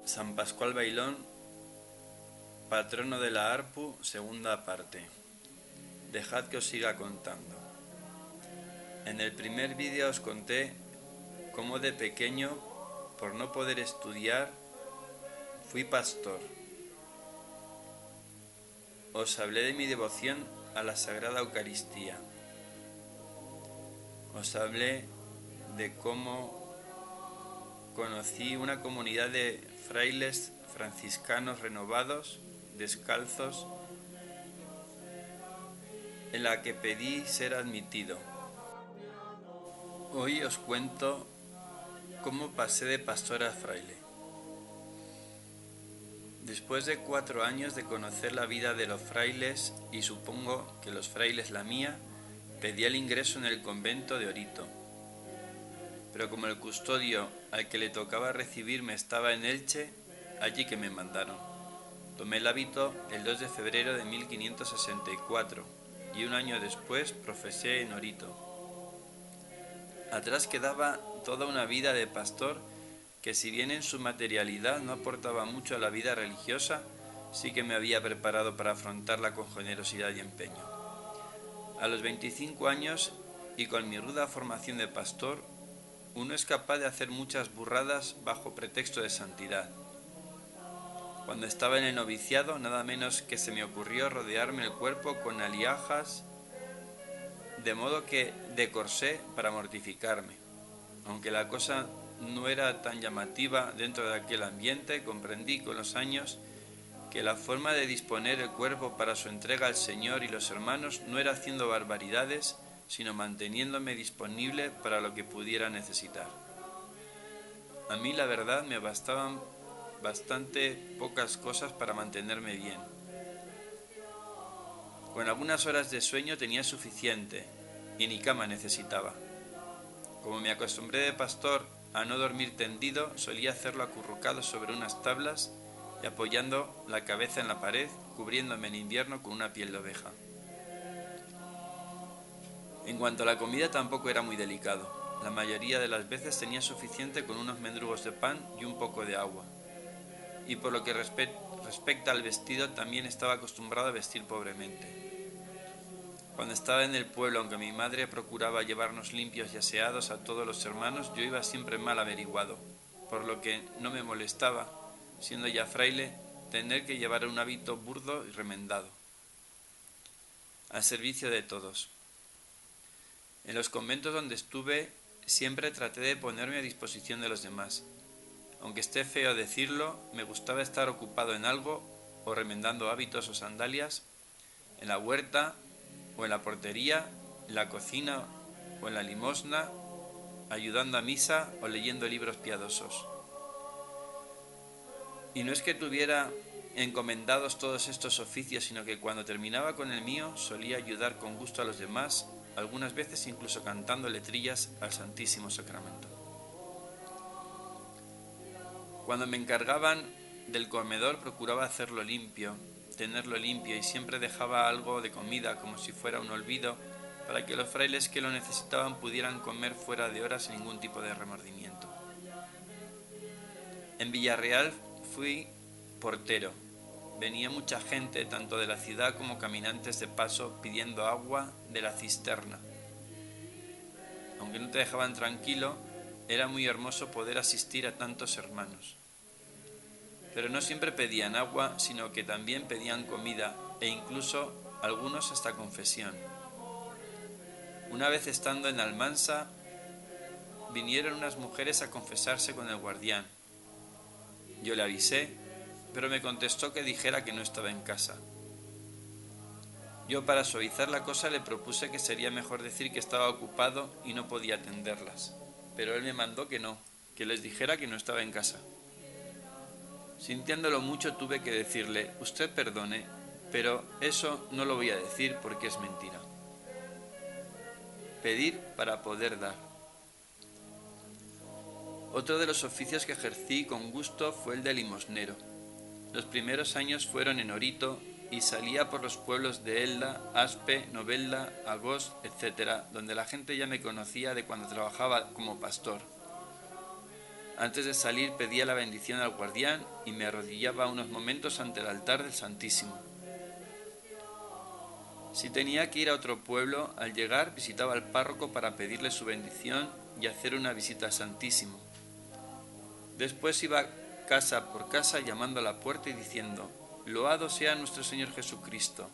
San Pascual Bailón, patrono de la ARPU, segunda parte. Dejad que os siga contando. En el primer vídeo os conté cómo de pequeño, por no poder estudiar, fui pastor. Os hablé de mi devoción a la Sagrada Eucaristía. Os hablé de cómo conocí una comunidad de frailes franciscanos renovados, descalzos, en la que pedí ser admitido. Hoy os cuento cómo pasé de pastor a fraile. Después de 4 años de conocer la vida de los frailes, y supongo que los frailes la mía, pedí el ingreso en el convento de Orito. Pero como el custodio al que le tocaba recibirme estaba en Elche, allí que me mandaron. Tomé el hábito el 2 de febrero de 1564 y un año después profesé en Orito. Atrás quedaba toda una vida de pastor que, si bien en su materialidad no aportaba mucho a la vida religiosa, sí que me había preparado para afrontarla con generosidad y empeño. A los 25 años y con mi ruda formación de pastor, uno es capaz de hacer muchas burradas bajo pretexto de santidad. Cuando estaba en el noviciado, nada menos que se me ocurrió rodearme el cuerpo con alhajas, de modo que de corsé para mortificarme. Aunque la cosa no era tan llamativa dentro de aquel ambiente, comprendí con los años que la forma de disponer el cuerpo para su entrega al Señor y los hermanos no era haciendo barbaridades, sino manteniéndome disponible para lo que pudiera necesitar. A mí, la verdad, me bastaban bastante pocas cosas para mantenerme bien. Con algunas horas de sueño tenía suficiente, y ni cama necesitaba. Como me acostumbré de pastor a no dormir tendido, solía hacerlo acurrucado sobre unas tablas y apoyando la cabeza en la pared, cubriéndome en invierno con una piel de oveja. En cuanto a la comida, tampoco era muy delicado. La mayoría de las veces tenía suficiente con unos mendrugos de pan y un poco de agua. Y por lo que respecta al vestido, también estaba acostumbrado a vestir pobremente. Cuando estaba en el pueblo, aunque mi madre procuraba llevarnos limpios y aseados a todos los hermanos, yo iba siempre mal averiguado, por lo que no me molestaba, siendo ya fraile, tener que llevar un hábito burdo y remendado, al servicio de todos. En los conventos donde estuve, siempre traté de ponerme a disposición de los demás. Aunque esté feo decirlo, me gustaba estar ocupado en algo, o remendando hábitos o sandalias, en la huerta, o en la portería, en la cocina o en la limosna, ayudando a misa o leyendo libros piadosos. Y no es que tuviera encomendados todos estos oficios, sino que cuando terminaba con el mío solía ayudar con gusto a los demás, algunas veces incluso cantando letrillas al Santísimo Sacramento. Cuando me encargaban del comedor procuraba hacerlo limpio, tenerlo limpio, y siempre dejaba algo de comida como si fuera un olvido para que los frailes que lo necesitaban pudieran comer fuera de hora sin ningún tipo de remordimiento. En Villarreal fui portero. Venía mucha gente, tanto de la ciudad como caminantes de paso, pidiendo agua de la cisterna. Aunque no te dejaban tranquilo, era muy hermoso poder asistir a tantos hermanos. Pero no siempre pedían agua, sino que también pedían comida, e incluso algunos hasta confesión. Una vez estando en Almansa, vinieron unas mujeres a confesarse con el guardián. Yo le avisé, pero me contestó que dijera que no estaba en casa. Yo, para suavizar la cosa, le propuse que sería mejor decir que estaba ocupado y no podía atenderlas, pero él me mandó que no, que les dijera que no estaba en casa. Sintiéndolo mucho, tuve que decirle: usted perdone, pero eso no lo voy a decir porque es mentira. Pedir para poder dar. Otro de los oficios que ejercí con gusto fue el de limosnero. Los primeros años fueron en Orito y salía por los pueblos de Elda, Aspe, Novelda, Agós, etc., donde la gente ya me conocía de cuando trabajaba como pastor. Antes de salir pedía la bendición al guardián y me arrodillaba unos momentos ante el altar del Santísimo. Si tenía que ir a otro pueblo, al llegar visitaba al párroco para pedirle su bendición y hacer una visita al Santísimo. Después iba casa por casa llamando a la puerta y diciendo: «Loado sea nuestro Señor Jesucristo,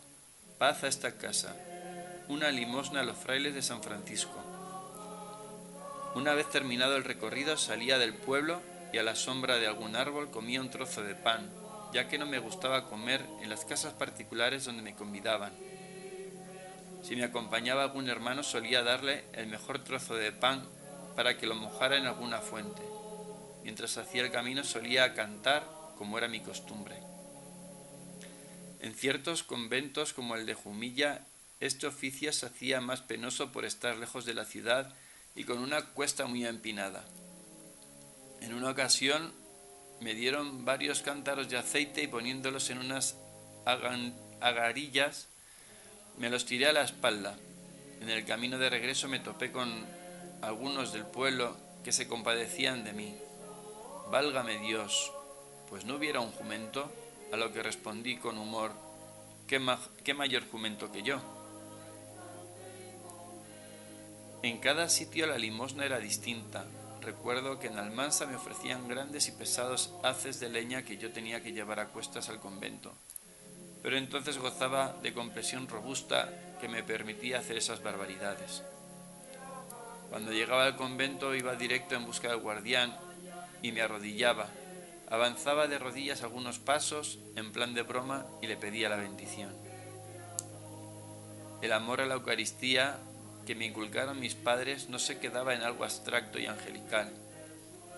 paz a esta casa, una limosna a los frailes de San Francisco». Una vez terminado el recorrido salía del pueblo y a la sombra de algún árbol comía un trozo de pan, ya que no me gustaba comer en las casas particulares donde me convidaban. Si me acompañaba algún hermano solía darle el mejor trozo de pan para que lo mojara en alguna fuente. Mientras hacía el camino solía cantar, como era mi costumbre. En ciertos conventos como el de Jumilla, este oficio se hacía más penoso por estar lejos de la ciudad y con una cuesta muy empinada. En una ocasión me dieron varios cántaros de aceite y poniéndolos en unas agarillas me los tiré a la espalda. En el camino de regreso me topé con algunos del pueblo que se compadecían de mí. «Válgame Dios, pues no hubiera un jumento», a lo que respondí con humor: ¿Qué mayor jumento que yo? En cada sitio la limosna era distinta. Recuerdo que en Almansa me ofrecían grandes y pesados haces de leña que yo tenía que llevar a cuestas al convento, pero entonces gozaba de complexión robusta que me permitía hacer esas barbaridades. Cuando llegaba al convento iba directo en busca del guardián y me arrodillaba. Avanzaba de rodillas algunos pasos en plan de broma y le pedía la bendición. El amor a la Eucaristía que me inculcaron mis padres no se quedaba en algo abstracto y angelical.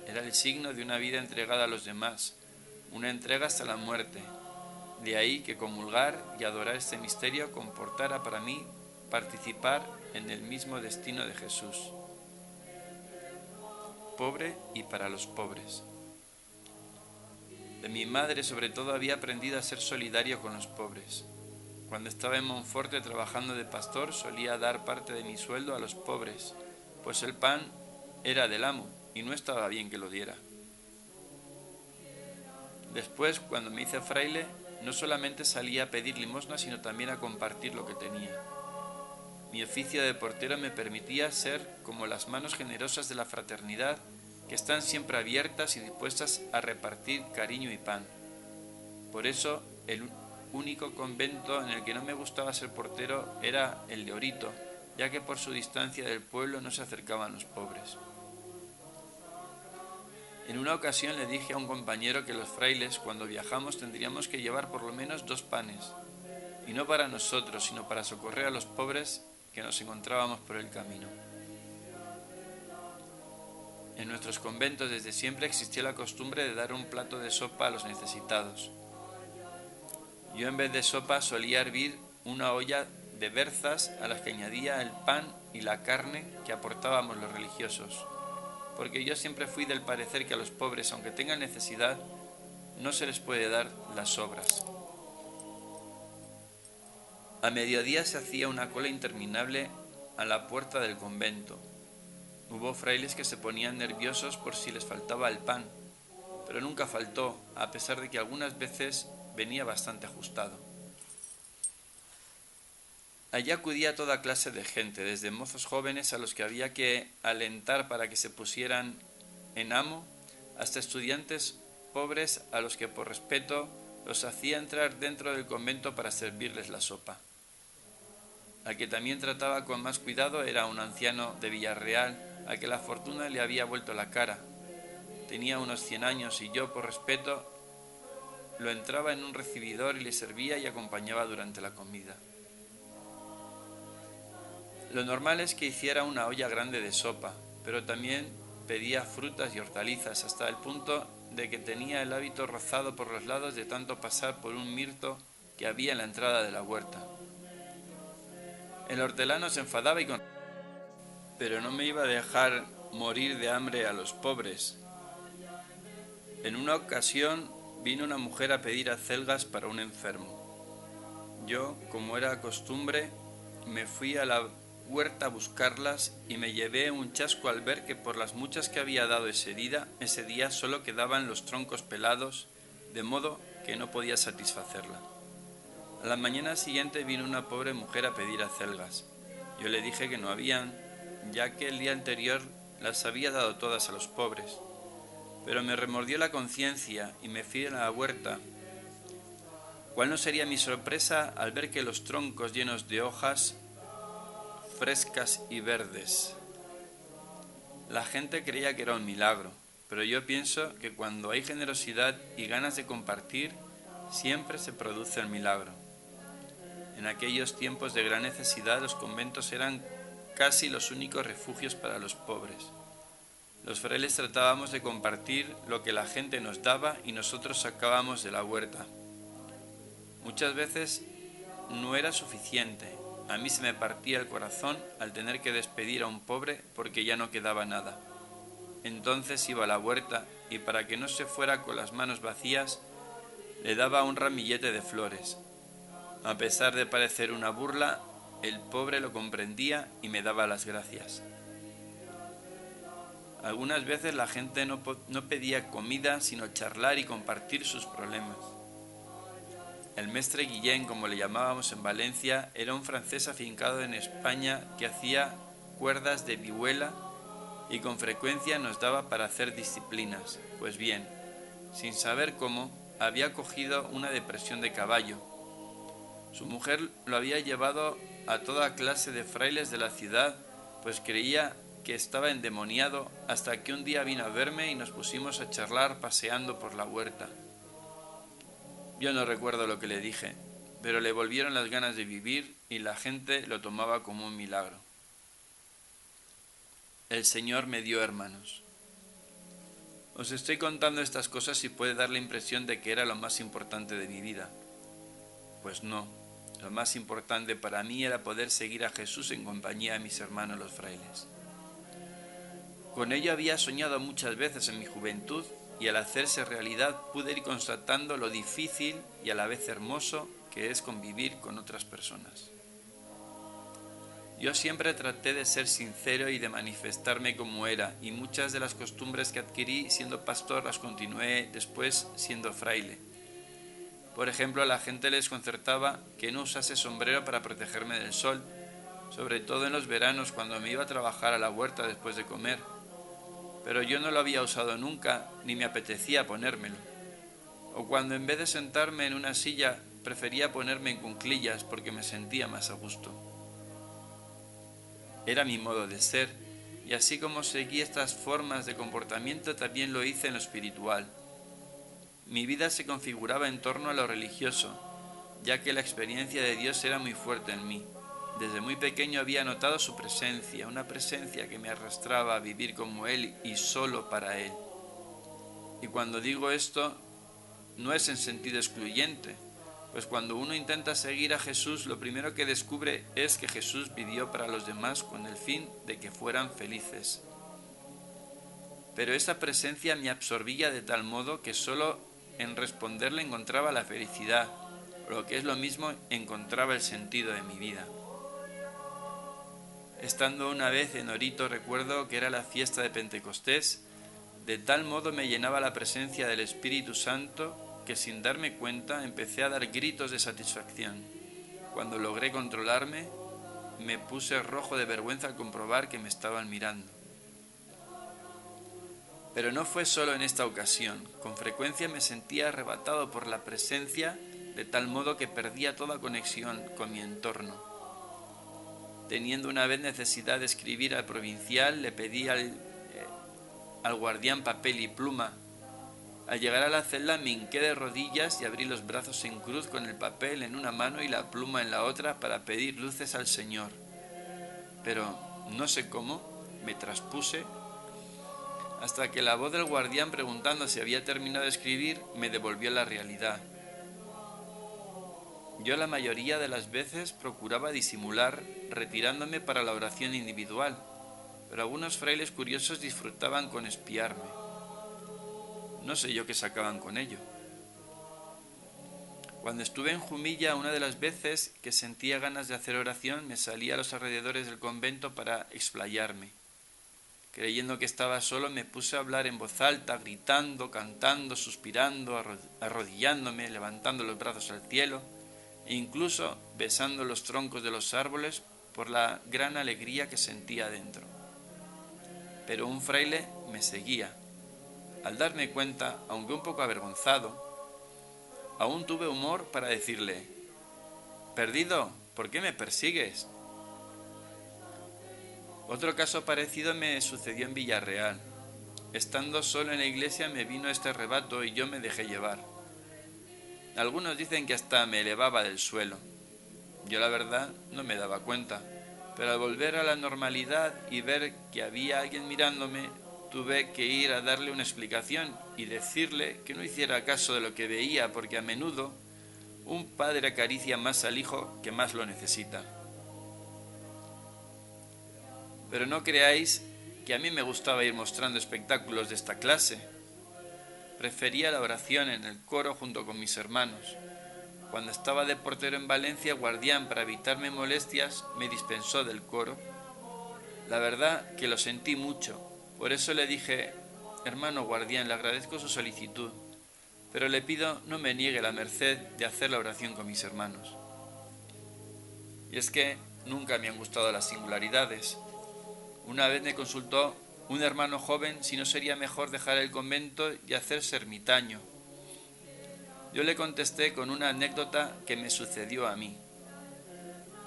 Era el signo de una vida entregada a los demás, una entrega hasta la muerte. De ahí que comulgar y adorar este misterio comportara para mí participar en el mismo destino de Jesús. Pobre y para los pobres. De mi madre sobre todo había aprendido a ser solidario con los pobres. Cuando estaba en Monforte trabajando de pastor solía dar parte de mi sueldo a los pobres, pues el pan era del amo y no estaba bien que lo diera. Después, cuando me hice fraile, no solamente salía a pedir limosna, sino también a compartir lo que tenía. Mi oficio de portero me permitía ser como las manos generosas de la fraternidad, que están siempre abiertas y dispuestas a repartir cariño y pan. Por eso, el único convento en el que no me gustaba ser portero era el de Orito, ya que por su distancia del pueblo no se acercaban los pobres. En una ocasión le dije a un compañero que los frailes, cuando viajamos, tendríamos que llevar por lo menos 2 panes, y no para nosotros, sino para socorrer a los pobres que nos encontrábamos por el camino. En nuestros conventos desde siempre existió la costumbre de dar un plato de sopa a los necesitados. Yo en vez de sopa solía hervir una olla de berzas a las que añadía el pan y la carne que aportábamos los religiosos, porque yo siempre fui del parecer que a los pobres, aunque tengan necesidad, no se les puede dar las sobras. A mediodía se hacía una cola interminable a la puerta del convento. Hubo frailes que se ponían nerviosos por si les faltaba el pan, pero nunca faltó, a pesar de que algunas veces venía bastante ajustado. Allí acudía toda clase de gente, desde mozos jóvenes a los que había que alentar para que se pusieran en amo, hasta estudiantes pobres a los que por respeto los hacía entrar dentro del convento para servirles la sopa. Al que también trataba con más cuidado era un anciano de Villarreal, al que la fortuna le había vuelto la cara. Tenía unos 100 años y yo, por respeto, lo entraba en un recibidor y le servía y acompañaba durante la comida. Lo normal es que hiciera una olla grande de sopa, pero también pedía frutas y hortalizas, hasta el punto de que tenía el hábito rozado por los lados de tanto pasar por un mirto que había en la entrada de la huerta. El hortelano se enfadaba pero no me iba a dejar morir de hambre a los pobres. En una ocasión vino una mujer a pedir acelgas para un enfermo. Yo, como era costumbre, me fui a la huerta a buscarlas y me llevé un chasco al ver que por las muchas que había dado ese día solo quedaban los troncos pelados, de modo que no podía satisfacerla. A la mañana siguiente vino una pobre mujer a pedir acelgas. Yo le dije que no habían, ya que el día anterior las había dado todas a los pobres. Pero me remordió la conciencia y me fui a la huerta. ¿Cuál no sería mi sorpresa al ver que los troncos llenos de hojas frescas y verdes? La gente creía que era un milagro, pero yo pienso que cuando hay generosidad y ganas de compartir, siempre se produce el milagro. En aquellos tiempos de gran necesidad, los conventos eran casi los únicos refugios para los pobres. Los frailes tratábamos de compartir lo que la gente nos daba y nosotros sacábamos de la huerta. Muchas veces no era suficiente. A mí se me partía el corazón al tener que despedir a un pobre porque ya no quedaba nada. Entonces iba a la huerta y para que no se fuera con las manos vacías, le daba un ramillete de flores. A pesar de parecer una burla, el pobre lo comprendía y me daba las gracias. Algunas veces la gente no pedía comida, sino charlar y compartir sus problemas. El mestre Guillén, como le llamábamos en Valencia, era un francés afincado en España que hacía cuerdas de vihuela y con frecuencia nos daba para hacer disciplinas. Pues bien, sin saber cómo, había cogido una depresión de caballo. Su mujer lo había llevado a toda clase de frailes de la ciudad, pues creía que estaba endemoniado, hasta que un día vino a verme y nos pusimos a charlar paseando por la huerta. Yo no recuerdo lo que le dije, pero le volvieron las ganas de vivir y la gente lo tomaba como un milagro. El Señor me dio hermanos. Os estoy contando estas cosas y puede dar la impresión de que era lo más importante de mi vida. Pues no, lo más importante para mí era poder seguir a Jesús en compañía de mis hermanos los frailes. Con ello había soñado muchas veces en mi juventud y al hacerse realidad pude ir constatando lo difícil y a la vez hermoso que es convivir con otras personas. Yo siempre traté de ser sincero y de manifestarme como era, y muchas de las costumbres que adquirí siendo pastor las continué después siendo fraile. Por ejemplo, a la gente les desconcertaba que no usase sombrero para protegerme del sol, sobre todo en los veranos cuando me iba a trabajar a la huerta después de comer. Pero yo no lo había usado nunca, ni me apetecía ponérmelo. O cuando en vez de sentarme en una silla, prefería ponerme en cuclillas porque me sentía más a gusto. Era mi modo de ser, y así como seguí estas formas de comportamiento, también lo hice en lo espiritual. Mi vida se configuraba en torno a lo religioso, ya que la experiencia de Dios era muy fuerte en mí. Desde muy pequeño había notado su presencia, una presencia que me arrastraba a vivir como Él y solo para Él. Y cuando digo esto, no es en sentido excluyente, pues cuando uno intenta seguir a Jesús, lo primero que descubre es que Jesús vivió para los demás con el fin de que fueran felices. Pero esa presencia me absorbía de tal modo que solo en responderle encontraba la felicidad, o lo que es lo mismo, encontraba el sentido de mi vida. Estando una vez en Orito, recuerdo que era la fiesta de Pentecostés, de tal modo me llenaba la presencia del Espíritu Santo que sin darme cuenta empecé a dar gritos de satisfacción. Cuando logré controlarme, me puse rojo de vergüenza al comprobar que me estaban mirando. Pero no fue solo en esta ocasión. Con frecuencia me sentía arrebatado por la presencia, de tal modo que perdía toda conexión con mi entorno. Teniendo una vez necesidad de escribir al provincial, le pedí al guardián papel y pluma. Al llegar a la celda me hinqué de rodillas y abrí los brazos en cruz con el papel en una mano y la pluma en la otra para pedir luces al Señor. Pero, no sé cómo, me traspuse hasta que la voz del guardián preguntando si había terminado de escribir me devolvió la realidad. Yo la mayoría de las veces procuraba disimular, retirándome para la oración individual, pero algunos frailes curiosos disfrutaban con espiarme. No sé yo qué sacaban con ello. Cuando estuve en Jumilla, una de las veces que sentía ganas de hacer oración, me salí a los alrededores del convento para explayarme. Creyendo que estaba solo, me puse a hablar en voz alta, gritando, cantando, suspirando, arrodillándome, levantando los brazos al cielo e incluso besando los troncos de los árboles por la gran alegría que sentía dentro. Pero un fraile me seguía. Al darme cuenta, aunque un poco avergonzado, aún tuve humor para decirle: «Perdido, ¿por qué me persigues?». Otro caso parecido me sucedió en Villarreal. Estando solo en la iglesia me vino este arrebato y yo me dejé llevar. Algunos dicen que hasta me elevaba del suelo. Yo la verdad no me daba cuenta, pero al volver a la normalidad y ver que había alguien mirándome, tuve que ir a darle una explicación y decirle que no hiciera caso de lo que veía, porque a menudo un padre acaricia más al hijo que más lo necesita. Pero no creáis que a mí me gustaba ir mostrando espectáculos de esta clase. Prefería la oración en el coro junto con mis hermanos. Cuando estaba de portero en Valencia, Guardián, para evitarme molestias, me dispensó del coro. La verdad que lo sentí mucho. Por eso le dije: «Hermano Guardián, le agradezco su solicitud, pero le pido no me niegue la merced de hacer la oración con mis hermanos». Y es que nunca me han gustado las singularidades. Una vez me consultó un hermano joven si no sería mejor dejar el convento y hacerse ermitaño. Yo le contesté con una anécdota que me sucedió a mí.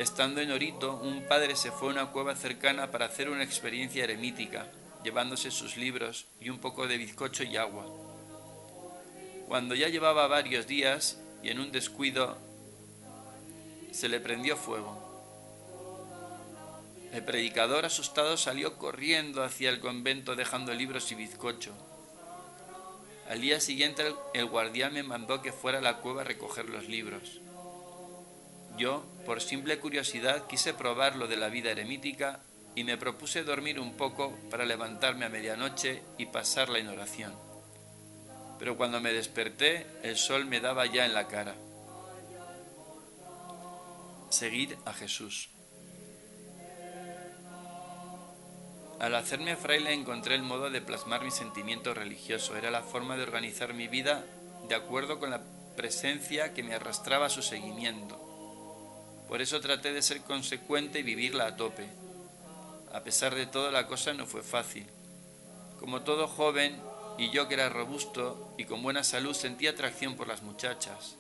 Estando en Orito, un padre se fue a una cueva cercana para hacer una experiencia eremítica, llevándose sus libros y un poco de bizcocho y agua. Cuando ya llevaba varios días y en un descuido se le prendió fuego. El predicador, asustado, salió corriendo hacia el convento dejando libros y bizcocho. Al día siguiente el guardián me mandó que fuera a la cueva a recoger los libros. Yo, por simple curiosidad, quise probar lo de la vida eremítica y me propuse dormir un poco para levantarme a medianoche y pasarla en oración. Pero cuando me desperté, el sol me daba ya en la cara. Seguir a Jesús. Al hacerme fraile encontré el modo de plasmar mi sentimiento religioso. Era la forma de organizar mi vida de acuerdo con la presencia que me arrastraba a su seguimiento. Por eso traté de ser consecuente y vivirla a tope. A pesar de todo, la cosa no fue fácil. Como todo joven, y yo que era robusto y con buena salud, sentía atracción por las muchachas.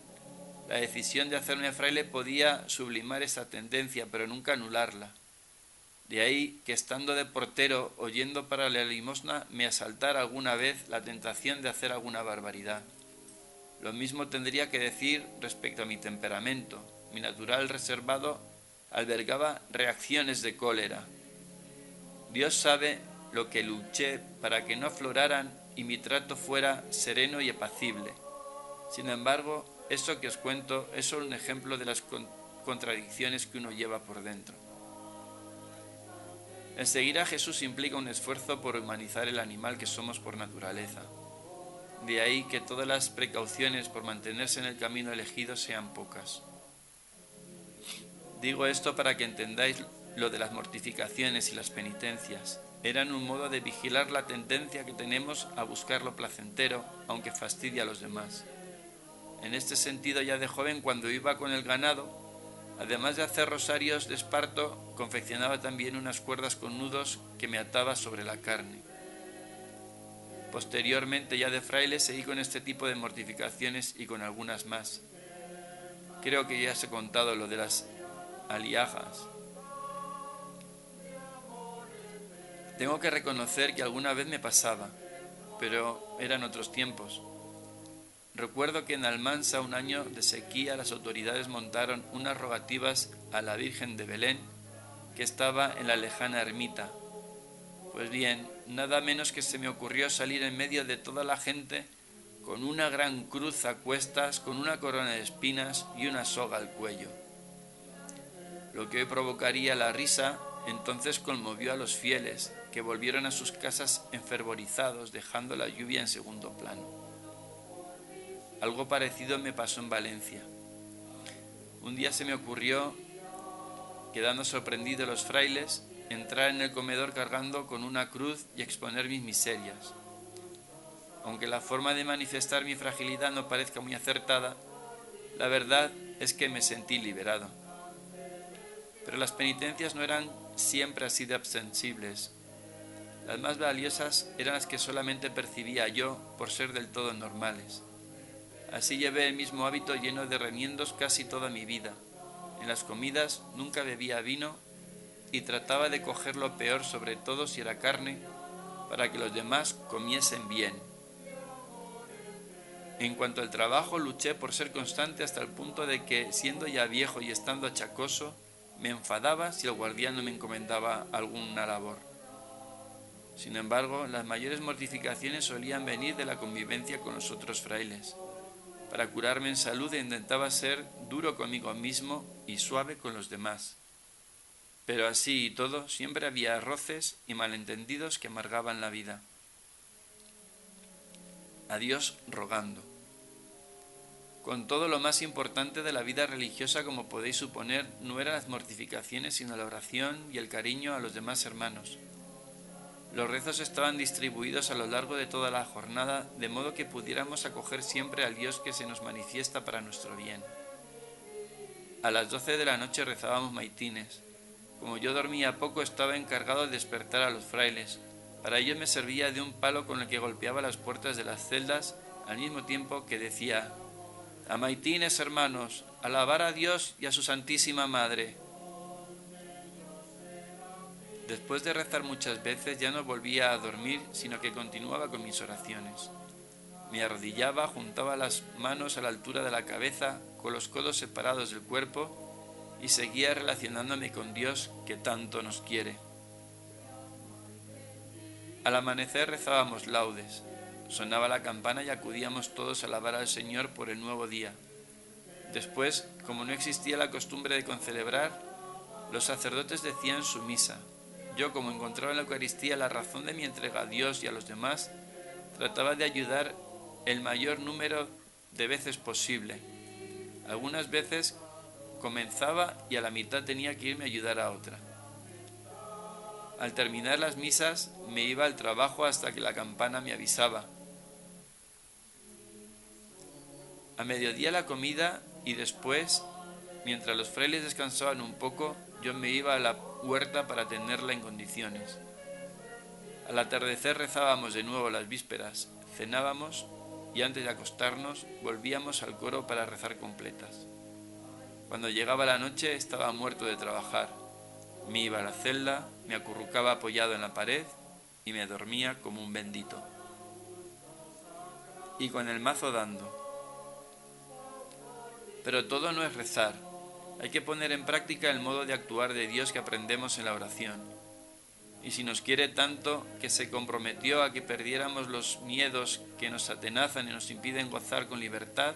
La decisión de hacerme fraile podía sublimar esa tendencia, pero nunca anularla. De ahí que, estando de portero oyendo para la limosna, me asaltara alguna vez la tentación de hacer alguna barbaridad. Lo mismo tendría que decir respecto a mi temperamento. Mi natural reservado albergaba reacciones de cólera. Dios sabe lo que luché para que no afloraran y mi trato fuera sereno y apacible. Sin embargo, eso que os cuento es solo un ejemplo de las contradicciones que uno lleva por dentro. El seguir a Jesús implica un esfuerzo por humanizar el animal que somos por naturaleza. De ahí que todas las precauciones por mantenerse en el camino elegido sean pocas. Digo esto para que entendáis lo de las mortificaciones y las penitencias. Eran un modo de vigilar la tendencia que tenemos a buscar lo placentero, aunque fastidie a los demás. En este sentido, ya de joven, cuando iba con el ganado, además de hacer rosarios de esparto, confeccionaba también unas cuerdas con nudos que me ataba sobre la carne. Posteriormente, ya de fraile, seguí con este tipo de mortificaciones y con algunas más. Creo que ya os he contado lo de las aliajas. Tengo que reconocer que alguna vez me pasaba, pero eran otros tiempos. Recuerdo que en Almansa, un año de sequía, las autoridades montaron unas rogativas a la Virgen de Belén, que estaba en la lejana ermita. Pues bien, nada menos que se me ocurrió salir en medio de toda la gente con una gran cruz a cuestas, con una corona de espinas y una soga al cuello. Lo que hoy provocaría la risa, entonces conmovió a los fieles, que volvieron a sus casas enfervorizados, dejando la lluvia en segundo plano. Algo parecido me pasó en Valencia. Un día se me ocurrió, quedando sorprendido los frailes, entrar en el comedor cargando con una cruz y exponer mis miserias. Aunque la forma de manifestar mi fragilidad no parezca muy acertada, la verdad es que me sentí liberado. Pero las penitencias no eran siempre así de absensibles. Las más valiosas eran las que solamente percibía yo por ser del todo normales. Así llevé el mismo hábito lleno de remiendos casi toda mi vida. En las comidas nunca bebía vino y trataba de coger lo peor, sobre todo si era carne, para que los demás comiesen bien. En cuanto al trabajo, luché por ser constante hasta el punto de que, siendo ya viejo y estando achacoso, me enfadaba si el guardián no me encomendaba alguna labor. Sin embargo, las mayores mortificaciones solían venir de la convivencia con los otros frailes. Para curarme en salud intentaba ser duro conmigo mismo y suave con los demás. Pero así y todo, siempre había roces y malentendidos que amargaban la vida. A Dios rogando. Con todo, lo más importante de la vida religiosa, como podéis suponer, no eran las mortificaciones, sino la oración y el cariño a los demás hermanos. Los rezos estaban distribuidos a lo largo de toda la jornada, de modo que pudiéramos acoger siempre al Dios que se nos manifiesta para nuestro bien. A las 12 de la noche rezábamos maitines. Como yo dormía poco, estaba encargado de despertar a los frailes. Para ello me servía de un palo con el que golpeaba las puertas de las celdas, al mismo tiempo que decía: «A maitines, hermanos, alabar a Dios y a su Santísima Madre». Después de rezar muchas veces ya no volvía a dormir, sino que continuaba con mis oraciones. Me arrodillaba, juntaba las manos a la altura de la cabeza, con los codos separados del cuerpo, y seguía relacionándome con Dios que tanto nos quiere. Al amanecer rezábamos laudes, sonaba la campana y acudíamos todos a alabar al Señor por el nuevo día. Después, como no existía la costumbre de concelebrar, los sacerdotes decían su misa. Yo, como encontraba en la Eucaristía la razón de mi entrega a Dios y a los demás, trataba de ayudar el mayor número de veces posible. Algunas veces comenzaba y a la mitad tenía que irme a ayudar a otra. Al terminar las misas me iba al trabajo hasta que la campana me avisaba. A mediodía la comida y después, mientras los frailes descansaban un poco, yo me iba a la huerta para atenderla en condiciones. Al atardecer rezábamos de nuevo las vísperas, cenábamos y antes de acostarnos volvíamos al coro para rezar completas. Cuando llegaba la noche estaba muerto de trabajar. Me iba a la celda, me acurrucaba apoyado en la pared y me dormía como un bendito. Y con el mazo dando. Pero todo no es rezar. Hay que poner en práctica el modo de actuar de Dios que aprendemos en la oración. Y si nos quiere tanto que se comprometió a que perdiéramos los miedos que nos atenazan y nos impiden gozar con libertad,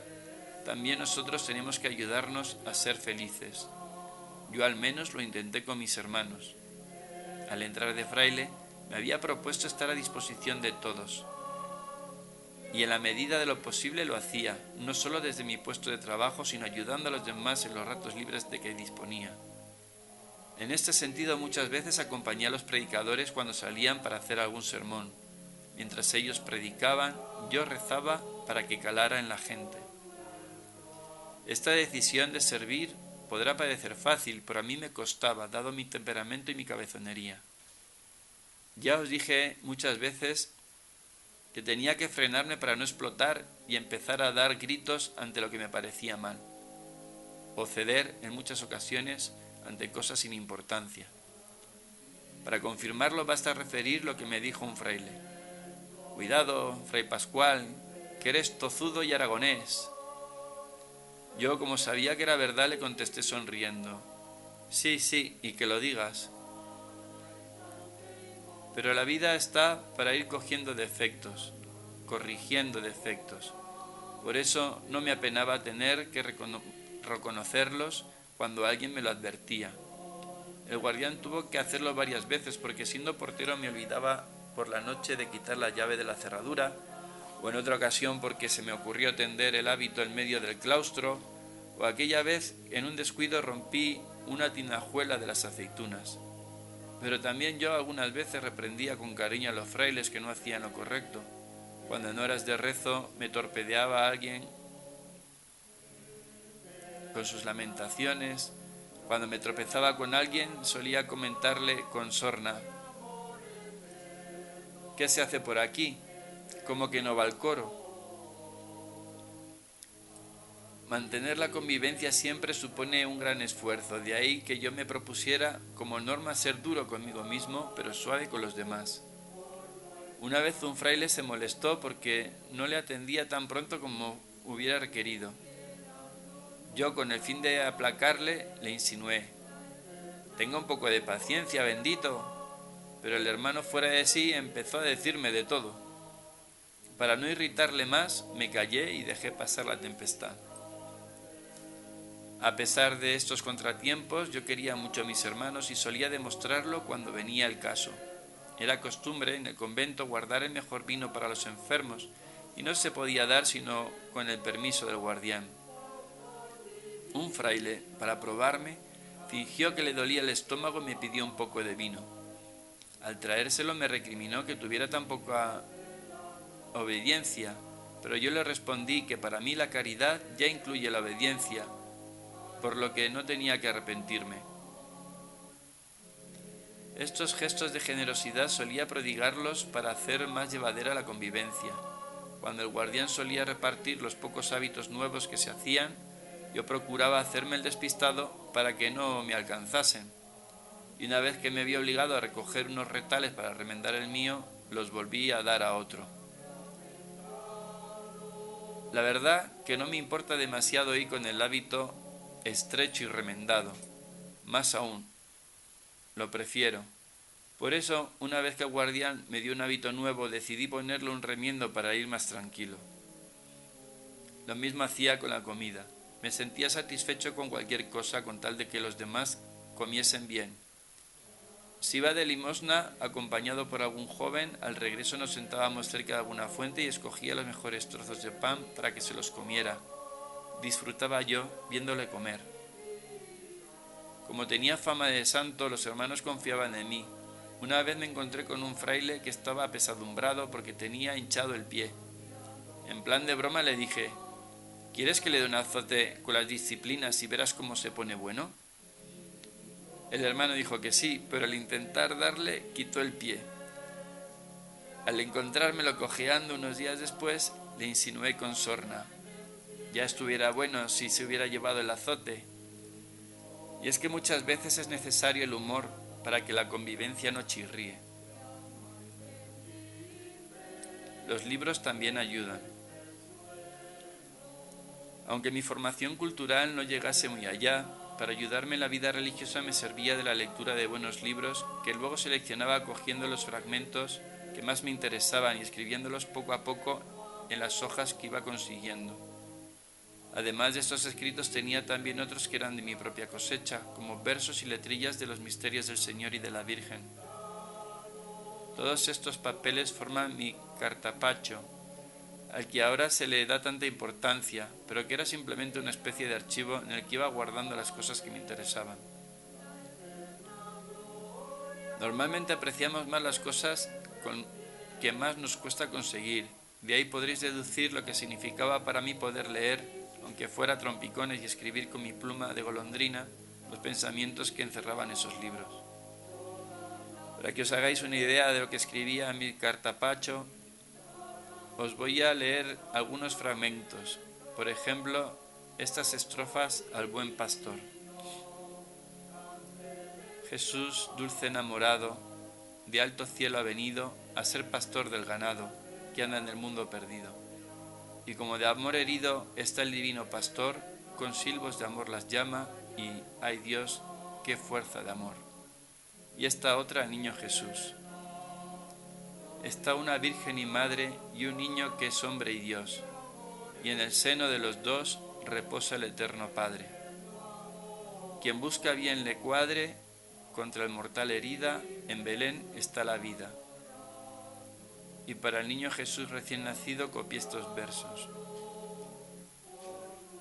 también nosotros tenemos que ayudarnos a ser felices. Yo al menos lo intenté con mis hermanos. Al entrar de fraile, me había propuesto estar a disposición de todos. Y en la medida de lo posible lo hacía, no solo desde mi puesto de trabajo, sino ayudando a los demás en los ratos libres de que disponía. En este sentido, muchas veces acompañé a los predicadores cuando salían para hacer algún sermón. Mientras ellos predicaban, yo rezaba para que calara en la gente. Esta decisión de servir podrá parecer fácil, pero a mí me costaba, dado mi temperamento y mi cabezonería. Ya os dije muchas veces que tenía que frenarme para no explotar y empezar a dar gritos ante lo que me parecía mal, o ceder en muchas ocasiones ante cosas sin importancia. Para confirmarlo basta referir lo que me dijo un fraile. «Cuidado, fray Pascual, que eres tozudo y aragonés». Yo, como sabía que era verdad, le contesté sonriendo: «Sí, sí, y que lo digas». Pero la vida está para ir cogiendo defectos, corrigiendo defectos. Por eso no me apenaba tener que reconocerlos cuando alguien me lo advertía. El guardián tuvo que hacerlo varias veces porque siendo portero me olvidaba por la noche de quitar la llave de la cerradura, o en otra ocasión porque se me ocurrió tender el hábito en medio del claustro, O aquella vez, en un descuido, rompí una tinajuela de las aceitunas. Pero también yo algunas veces reprendía con cariño a los frailes que no hacían lo correcto. Cuando en horas de rezo me torpedeaba alguien con sus lamentaciones. Cuando me tropezaba con alguien, solía comentarle con sorna: ¿qué se hace por aquí? ¿Cómo que no va al coro? Mantener la convivencia siempre supone un gran esfuerzo, de ahí que yo me propusiera como norma ser duro conmigo mismo, pero suave con los demás. Una vez un fraile se molestó porque no le atendía tan pronto como hubiera requerido. Yo, con el fin de aplacarle, le insinué: «Tenga un poco de paciencia, bendito». Pero el hermano, fuera de sí, empezó a decirme de todo. Para no irritarle más, me callé y dejé pasar la tempestad. A pesar de estos contratiempos, yo quería mucho a mis hermanos y solía demostrarlo cuando venía el caso. Era costumbre en el convento guardar el mejor vino para los enfermos, y no se podía dar sino con el permiso del guardián. Un fraile, para probarme, fingió que le dolía el estómago y me pidió un poco de vino. Al traérselo me recriminó que tuviera tan poca obediencia, pero yo le respondí que para mí la caridad ya incluye la obediencia, por lo que no tenía que arrepentirme. Estos gestos de generosidad solía prodigarlos para hacer más llevadera la convivencia. Cuando el guardián solía repartir los pocos hábitos nuevos que se hacían, yo procuraba hacerme el despistado para que no me alcanzasen. Y una vez que me vi obligado a recoger unos retales para remendar el mío, los volví a dar a otro. La verdad que no me importa demasiado ir con el hábito estrecho y remendado. Más aún, lo prefiero. Por eso, una vez que el guardián me dio un hábito nuevo, decidí ponerle un remiendo para ir más tranquilo. Lo mismo hacía con la comida. Me sentía satisfecho con cualquier cosa con tal de que los demás comiesen bien. Si iba de limosna, acompañado por algún joven, al regreso nos sentábamos cerca de alguna fuente y escogía los mejores trozos de pan para que se los comiera. Disfrutaba yo viéndole comer. Como tenía fama de santo, los hermanos confiaban en mí. Una vez me encontré con un fraile que estaba apesadumbrado porque tenía hinchado el pie. En plan de broma le dije: «¿Quieres que le dé un azote con las disciplinas y verás cómo se pone bueno?». El hermano dijo que sí, pero al intentar darle, quitó el pie. Al encontrármelo cojeando unos días después, le insinué con sorna: «Ya estuviera bueno si se hubiera llevado el azote». Y es que muchas veces es necesario el humor para que la convivencia no chirríe. Los libros también ayudan. Aunque mi formación cultural no llegase muy allá, para ayudarme en la vida religiosa me servía de la lectura de buenos libros que luego seleccionaba cogiendo los fragmentos que más me interesaban y escribiéndolos poco a poco en las hojas que iba consiguiendo. Además de estos escritos tenía también otros que eran de mi propia cosecha, como versos y letrillas de los misterios del Señor y de la Virgen. Todos estos papeles forman mi cartapacho, al que ahora se le da tanta importancia, pero que era simplemente una especie de archivo en el que iba guardando las cosas que me interesaban. Normalmente apreciamos más las cosas que más nos cuesta conseguir. De ahí podréis deducir lo que significaba para mí poder leer, aunque fuera a trompicones, y escribir con mi pluma de golondrina los pensamientos que encerraban esos libros. Para que os hagáis una idea de lo que escribía en mi cartapacho, os voy a leer algunos fragmentos. Por ejemplo, estas estrofas al buen pastor. Jesús, dulce enamorado, de alto cielo ha venido a ser pastor del ganado que anda en el mundo perdido. Y como de amor herido está el divino pastor, con silbos de amor las llama y, ay Dios, qué fuerza de amor. Y esta otra, niño Jesús. Está una virgen y madre y un niño que es hombre y Dios, y en el seno de los dos reposa el eterno Padre. Quien busca bien le cuadre, contra el mortal herida, en Belén está la vida. Y para el niño Jesús recién nacido copié estos versos.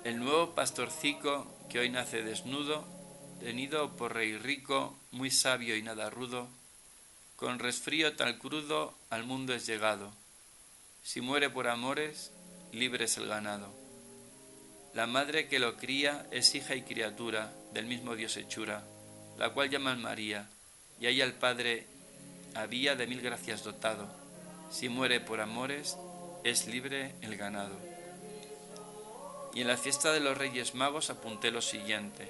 El nuevo pastorcico que hoy nace desnudo, tenido por rey rico, muy sabio y nada rudo, con resfrío tal crudo al mundo es llegado. Si muere por amores, libre es el ganado. La madre que lo cría es hija y criatura del mismo Dios hechura, la cual llaman María, y a ella el Padre había de 1000 gracias dotado. Si muere por amores, es libre el ganado. Y en la fiesta de los Reyes Magos apunté lo siguiente: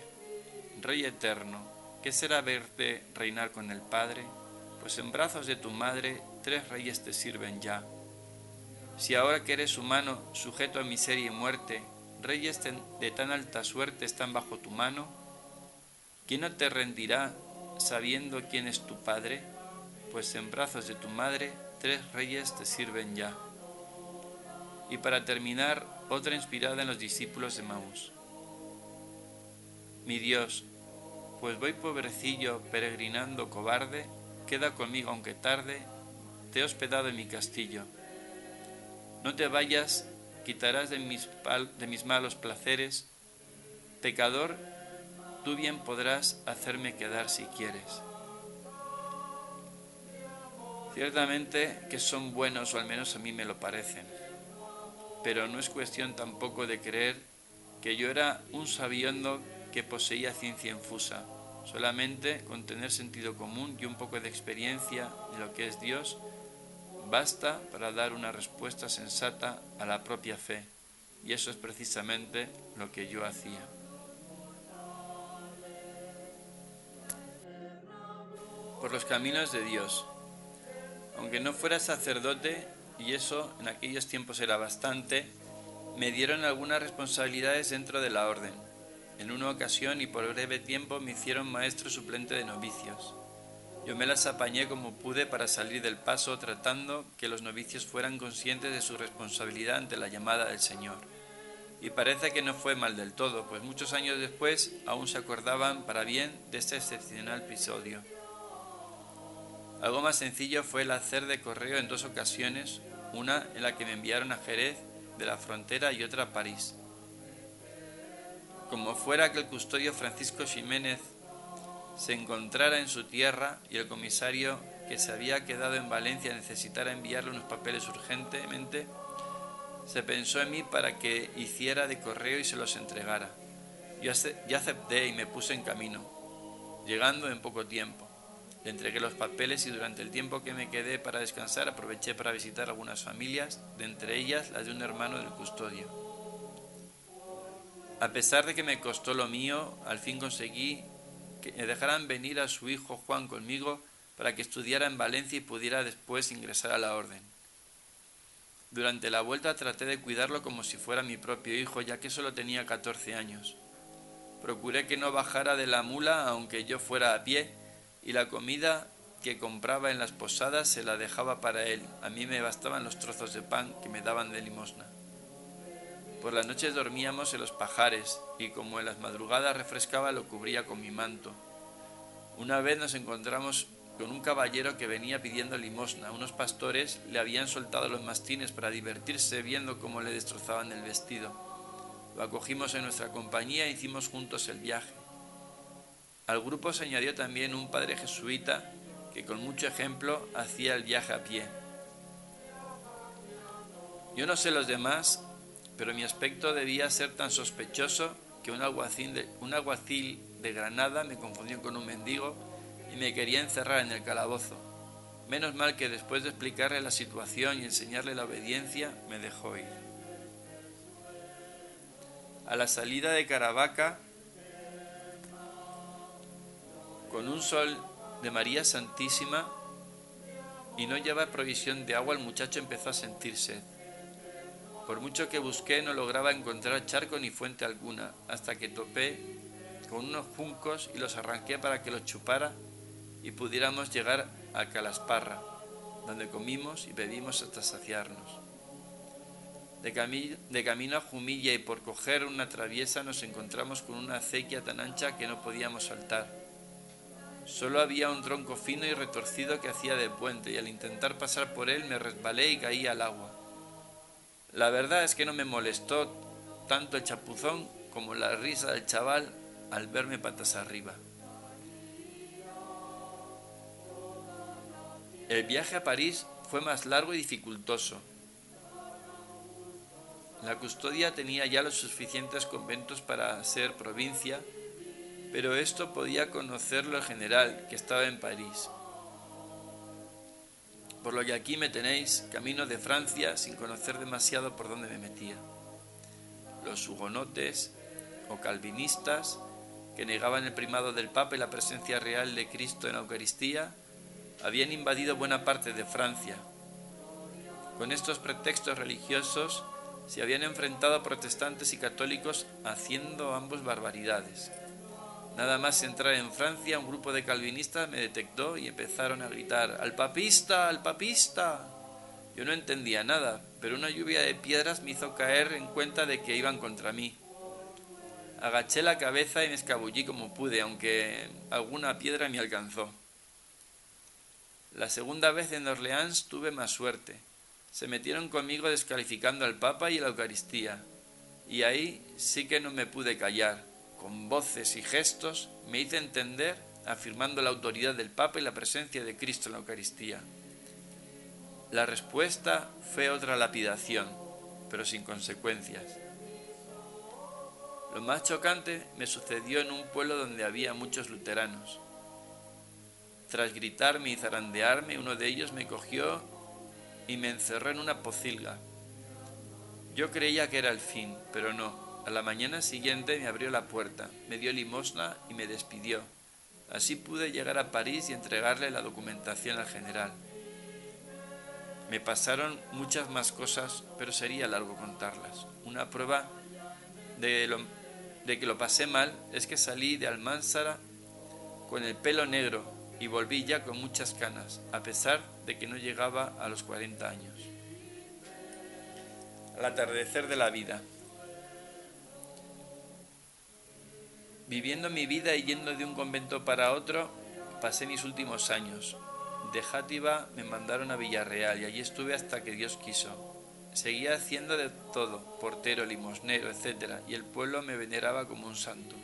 Rey eterno, ¿qué será verte reinar con el Padre? Pues en brazos de tu madre 3 reyes te sirven ya. Si ahora que eres humano, sujeto a miseria y muerte, reyes de tan alta suerte están bajo tu mano, ¿quién no te rendirá sabiendo quién es tu Padre? Pues en brazos de tu madre 3 reyes te sirven ya. Y para terminar, otra inspirada en los discípulos de Maús. Mi Dios, pues voy pobrecillo peregrinando cobarde, queda conmigo aunque tarde, te he hospedado en mi castillo. No te vayas, quitarás de mis malos placeres, pecador, tú bien podrás hacerme quedar si quieres. Ciertamente que son buenos, o al menos a mí me lo parecen, pero no es cuestión tampoco de creer que yo era un sabiendo que poseía ciencia infusa. Solamente con tener sentido común y un poco de experiencia de lo que es Dios, basta para dar una respuesta sensata a la propia fe, y eso es precisamente lo que yo hacía. Por los caminos de Dios. Aunque no fuera sacerdote, y eso en aquellos tiempos era bastante, me dieron algunas responsabilidades dentro de la orden. En una ocasión y por breve tiempo me hicieron maestro suplente de novicios. Yo me las apañé como pude para salir del paso, tratando que los novicios fueran conscientes de su responsabilidad ante la llamada del Señor. Y parece que no fue mal del todo, pues muchos años después aún se acordaban para bien de este excepcional episodio. Algo más sencillo fue el hacer de correo en 2 ocasiones, una en la que me enviaron a Jerez de la Frontera y otra a París. Como fuera que el custodio Francisco Ximénez se encontrara en su tierra y el comisario que se había quedado en Valencia necesitara enviarle unos papeles urgentemente, se pensó en mí para que hiciera de correo y se los entregara. Yo acepté y me puse en camino, llegando en poco tiempo. Le entregué los papeles y durante el tiempo que me quedé para descansar aproveché para visitar algunas familias, de entre ellas la de un hermano del custodio. A pesar de que me costó lo mío, al fin conseguí que me dejaran venir a su hijo Juan conmigo para que estudiara en Valencia y pudiera después ingresar a la orden. Durante la vuelta traté de cuidarlo como si fuera mi propio hijo, ya que solo tenía 14 años. Procuré que no bajara de la mula aunque yo fuera a pie, y la comida que compraba en las posadas se la dejaba para él. A mí me bastaban los trozos de pan que me daban de limosna. Por las noches dormíamos en los pajares, y como en las madrugadas refrescaba lo cubría con mi manto. Una vez nos encontramos con un caballero que venía pidiendo limosna. Unos pastores le habían soltado los mastines para divertirse viendo cómo le destrozaban el vestido. Lo acogimos en nuestra compañía e hicimos juntos el viaje. Al grupo se añadió también un padre jesuita que con mucho ejemplo hacía el viaje a pie. Yo no sé los demás, pero mi aspecto debía ser tan sospechoso que un alguacil de Granada me confundió con un mendigo y me quería encerrar en el calabozo. Menos mal que después de explicarle la situación y enseñarle la obediencia, me dejó ir. A la salida de Caravaca, con un sol de María Santísima y no llevaba provisión de agua, el muchacho empezó a sentir sed. Por mucho que busqué no lograba encontrar charco ni fuente alguna, hasta que topé con unos juncos y los arranqué para que los chupara y pudiéramos llegar a Calasparra, donde comimos y bebimos hasta saciarnos. De camino a Jumilla y por coger una traviesa nos encontramos con una acequia tan ancha que no podíamos saltar. Solo había un tronco fino y retorcido que hacía de puente, y al intentar pasar por él me resbalé y caí al agua. La verdad es que no me molestó tanto el chapuzón como la risa del chaval al verme patas arriba. El viaje a París fue más largo y dificultoso. La custodia tenía ya los suficientes conventos para ser provincia, pero esto podía conocerlo el general, que estaba en París. Por lo que aquí me tenéis, camino de Francia, sin conocer demasiado por dónde me metía. Los hugonotes o calvinistas, que negaban el primado del Papa y la presencia real de Cristo en la Eucaristía, habían invadido buena parte de Francia. Con estos pretextos religiosos se habían enfrentado a protestantes y católicos haciendo ambos barbaridades. Nada más entrar en Francia, un grupo de calvinistas me detectó y empezaron a gritar ¡Al papista! ¡Al papista! Yo no entendía nada, pero una lluvia de piedras me hizo caer en cuenta de que iban contra mí. Agaché la cabeza y me escabullí como pude, aunque alguna piedra me alcanzó. La segunda vez en Orleans tuve más suerte. Se metieron conmigo descalificando al Papa y la Eucaristía, y ahí sí que no me pude callar. Con voces y gestos me hice entender, afirmando la autoridad del Papa y la presencia de Cristo en la Eucaristía. La respuesta fue otra lapidación, pero sin consecuencias. Lo más chocante me sucedió en un pueblo donde había muchos luteranos. Tras gritarme y zarandearme, uno de ellos me cogió y me encerró en una pocilga. Yo creía que era el fin, pero no. A la mañana siguiente me abrió la puerta, me dio limosna y me despidió. Así pude llegar a París y entregarle la documentación al general. Me pasaron muchas más cosas, pero sería largo contarlas. Una prueba de que lo pasé mal es que salí de Almanzara con el pelo negro y volví ya con muchas canas, a pesar de que no llegaba a los 40 años. Al atardecer de la vida. Viviendo mi vida y yendo de un convento para otro, pasé mis últimos años. De Játiva me mandaron a Villarreal y allí estuve hasta que Dios quiso. Seguía haciendo de todo, portero, limosnero, etc., y el pueblo me veneraba como un santo.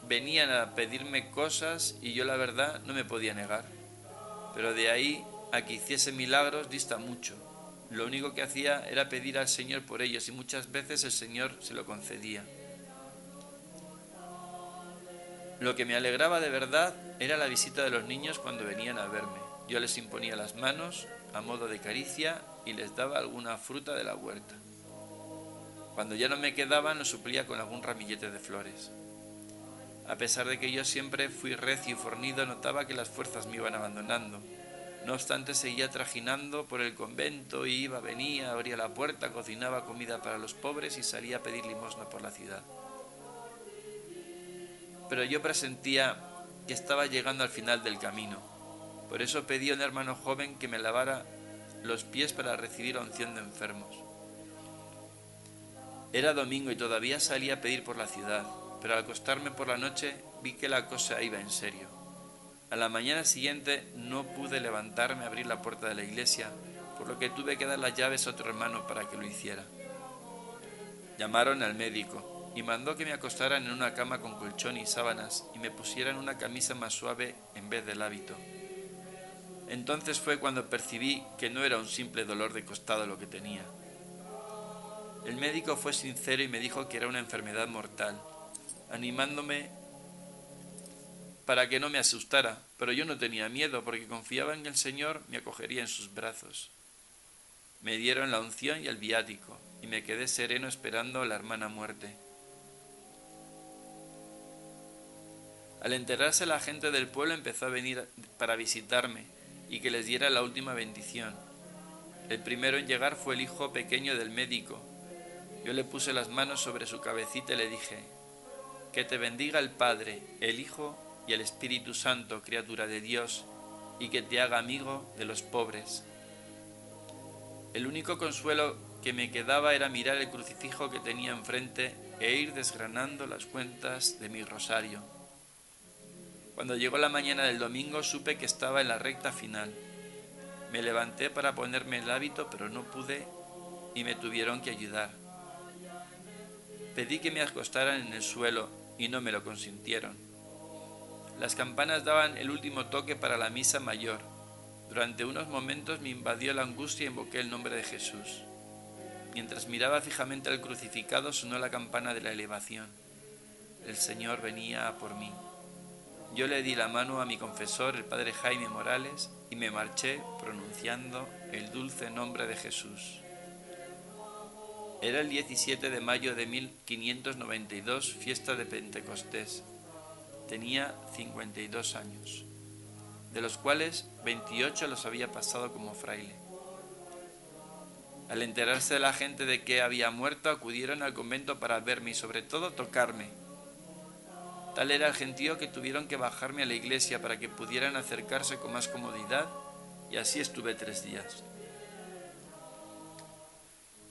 Venían a pedirme cosas y yo la verdad no me podía negar. Pero de ahí a que hiciese milagros dista mucho. Lo único que hacía era pedir al Señor por ellos y muchas veces el Señor se lo concedía. Lo que me alegraba de verdad era la visita de los niños cuando venían a verme. Yo les imponía las manos a modo de caricia y les daba alguna fruta de la huerta. Cuando ya no me quedaban, los suplía con algún ramillete de flores. A pesar de que yo siempre fui recio y fornido, notaba que las fuerzas me iban abandonando. No obstante, seguía trajinando por el convento, iba, venía, abría la puerta, cocinaba comida para los pobres y salía a pedir limosna por la ciudad. Pero yo presentía que estaba llegando al final del camino. Por eso pedí a un hermano joven que me lavara los pies para recibir unción de enfermos. Era domingo y todavía salía a pedir por la ciudad, pero al acostarme por la noche vi que la cosa iba en serio. A la mañana siguiente no pude levantarme a abrir la puerta de la iglesia, por lo que tuve que dar las llaves a otro hermano para que lo hiciera. Llamaron al médico y mandó que me acostaran en una cama con colchón y sábanas y me pusieran una camisa más suave en vez del hábito. Entonces fue cuando percibí que no era un simple dolor de costado lo que tenía. El médico fue sincero y me dijo que era una enfermedad mortal, animándome para que no me asustara, pero yo no tenía miedo porque confiaba en que el Señor me acogería en sus brazos. Me dieron la unción y el viático y me quedé sereno esperando la hermana muerte. Al enterarse, la gente del pueblo empezó a venir para visitarme y que les diera la última bendición. El primero en llegar fue el hijo pequeño del médico. Yo le puse las manos sobre su cabecita y le dije: «Que te bendiga el Padre, el Hijo y el Espíritu Santo, criatura de Dios, y que te haga amigo de los pobres». El único consuelo que me quedaba era mirar el crucifijo que tenía enfrente e ir desgranando las cuentas de mi rosario. Cuando llegó la mañana del domingo supe que estaba en la recta final. Me levanté para ponerme el hábito, pero no pude y me tuvieron que ayudar. Pedí que me acostaran en el suelo y no me lo consintieron. Las campanas daban el último toque para la misa mayor. Durante unos momentos me invadió la angustia e invoqué el nombre de Jesús. Mientras miraba fijamente al crucificado sonó la campana de la elevación. El Señor venía a por mí. Yo le di la mano a mi confesor, el padre Jaime Morales, y me marché pronunciando el dulce nombre de Jesús. Era el 17 de mayo de 1592, fiesta de Pentecostés. Tenía 52 años, de los cuales 28 los había pasado como fraile. Al enterarse de la gente de que había muerto, acudieron al convento para verme y sobre todo tocarme. Tal era el gentío que tuvieron que bajarme a la iglesia para que pudieran acercarse con más comodidad, y así estuve 3 días.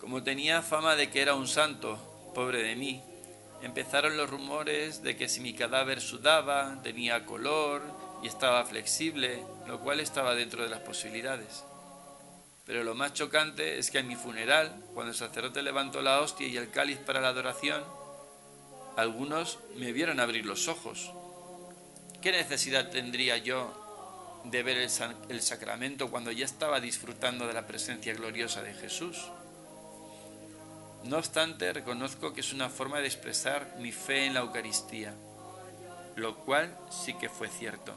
Como tenía fama de que era un santo, pobre de mí, empezaron los rumores de que si mi cadáver sudaba, tenía color y estaba flexible, lo cual estaba dentro de las posibilidades. Pero lo más chocante es que en mi funeral, cuando el sacerdote levantó la hostia y el cáliz para la adoración, algunos me vieron abrir los ojos. ¿Qué necesidad tendría yo de ver el sacramento cuando ya estaba disfrutando de la presencia gloriosa de Jesús? No obstante, reconozco que es una forma de expresar mi fe en la Eucaristía, lo cual sí que fue cierto.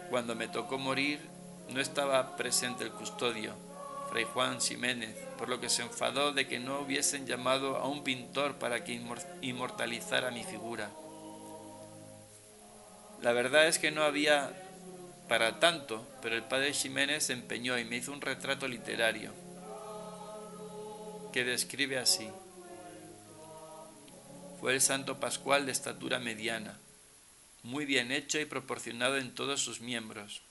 Cuando me tocó morir, no estaba presente el custodio, Fray Juan Ximénez, por lo que se enfadó de que no hubiesen llamado a un pintor para que inmortalizara mi figura. La verdad es que no había para tanto, pero el padre Ximénez se empeñó y me hizo un retrato literario que describe así: fue el santo pascual de estatura mediana, muy bien hecho y proporcionado en todos sus miembros.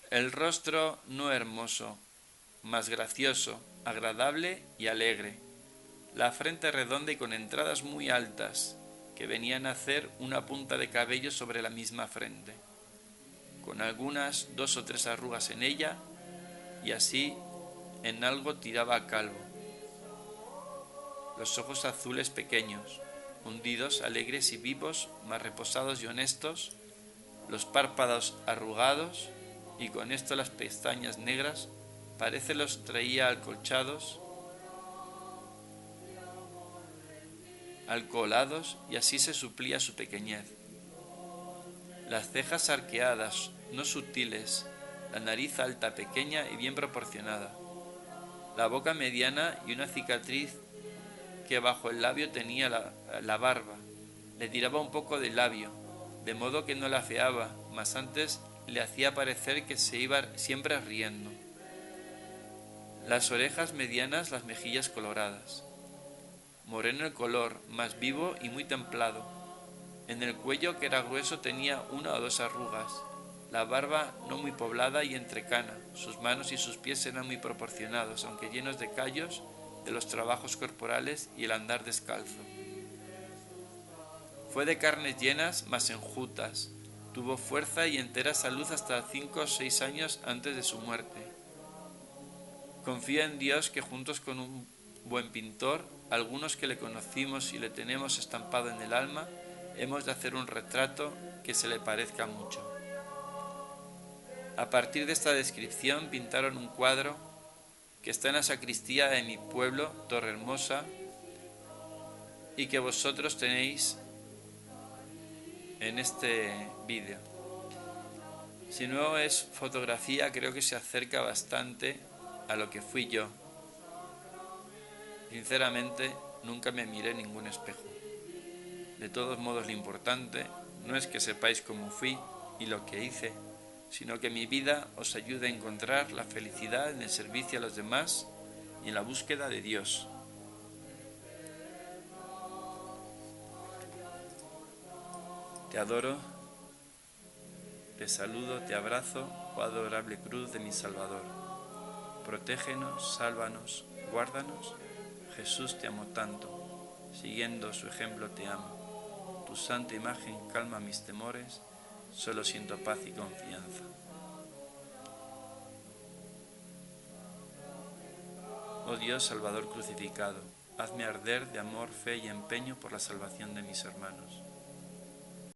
El rostro no hermoso, mas gracioso, agradable y alegre. La frente redonda y con entradas muy altas, que venían a hacer una punta de cabello sobre la misma frente, con algunas 2 o 3 arrugas en ella, y así en algo tiraba a calvo. Los ojos azules pequeños, hundidos, alegres y vivos, más reposados y honestos, los párpados arrugados, y con esto las pestañas negras, parece los traía acolchados, alcoholados, y así se suplía su pequeñez. Las cejas arqueadas, no sutiles, la nariz alta, pequeña y bien proporcionada, la boca mediana y una cicatriz que bajo el labio tenía la barba, le tiraba un poco de labio, de modo que no la afeaba, mas antes le hacía parecer que se iba siempre riendo. Las orejas medianas, las mejillas coloradas. Moreno el color, más vivo y muy templado. En el cuello, que era grueso, tenía 1 o 2 arrugas. La barba no muy poblada y entrecana. Sus manos y sus pies eran muy proporcionados, aunque llenos de callos de los trabajos corporales y el andar descalzo. Fue de carnes llenas, mas enjutas. Tuvo fuerza y entera salud hasta 5 o 6 años antes de su muerte. Confío en Dios que juntos con un buen pintor, algunos que le conocimos y le tenemos estampado en el alma, hemos de hacer un retrato que se le parezca mucho. A partir de esta descripción pintaron un cuadro que está en la sacristía de mi pueblo, Torrehermosa, y que vosotros tenéis en este vídeo. Si no es fotografía, creo que se acerca bastante a lo que fui yo. Sinceramente, nunca me miré en ningún espejo. De todos modos, lo importante no es que sepáis cómo fui y lo que hice, sino que mi vida os ayude a encontrar la felicidad en el servicio a los demás y en la búsqueda de Dios. Te adoro, te saludo, te abrazo, oh adorable cruz de mi Salvador. Protégenos, sálvanos, guárdanos. Jesús, te amo tanto, siguiendo su ejemplo te amo. Tu santa imagen calma mis temores, solo siento paz y confianza. Oh Dios Salvador crucificado, Hazme arder de amor, fe y empeño por la salvación de mis hermanos.